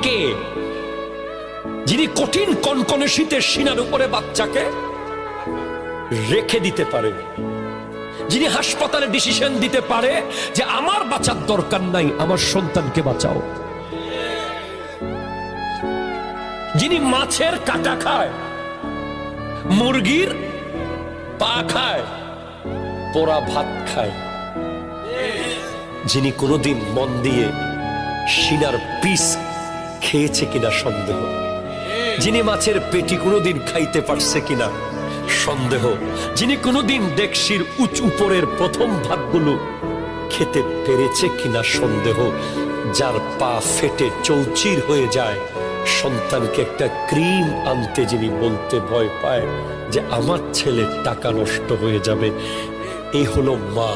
কে? যিনি কঠিন কনকনে শীতের সিনার উপরে বাচ্চাকে রেখে দিতে পারে, যিনি হাসপাতালে ডিসিশন দিতে পারে যে আমার বাঁচার দরকার নাই, আমার সন্তানকে বাঁচাও। যিনি মাছের কাঁটা খায়, মুরগির পা খায়, পোড়া ভাত খায়, যিনি কোনোদিন মন দিয়ে সিনার পিস খেয়েছে কিনা সন্দেহ, যিনি মাছের পেটি কোনোদিন খাইতে পারছে কিনা সন্দেহ, যিনি কোনোদিন ডেকসির উপরের প্রথম ভাগগুলো খেতে পেরেছে কিনা সন্দেহ, যার পা ফেটে চৌচির হয়ে যায়, সন্তানকে একটা ক্রিম আনতে যিনি বলতে ভয় পায় যে আমার ছেলের টাকা নষ্ট হয়ে যাবে, এই হলো মা।